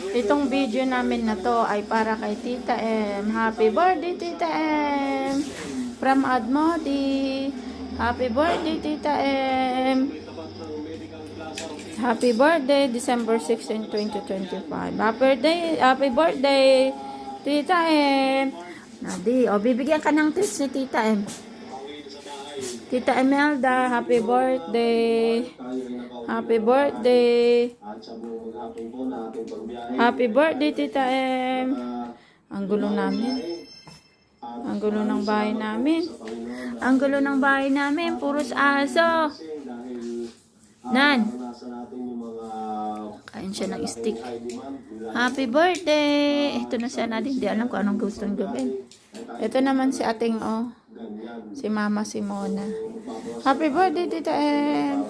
Itong video namin na to ay para kay Tita M. Happy birthday, Tita M! From Admodi. Happy birthday, Tita M! Happy birthday, December 16, 2025. Happy birthday, Tita M! Nadi, bibigyan ka ng treats ni Tita M. Tita Imelda, happy birthday. Happy birthday. Happy birthday, Tita M. Ang gulo namin. Ang gulo ng bahay namin. Ang gulo ng bahay namin. Puros aso. Nan. Kain siya ng stick. Happy birthday. Ito na siya natin. Hindi alam kung anong gustong gawin. Ito naman si ating si Mama Simona. Happy birthday, Tita M.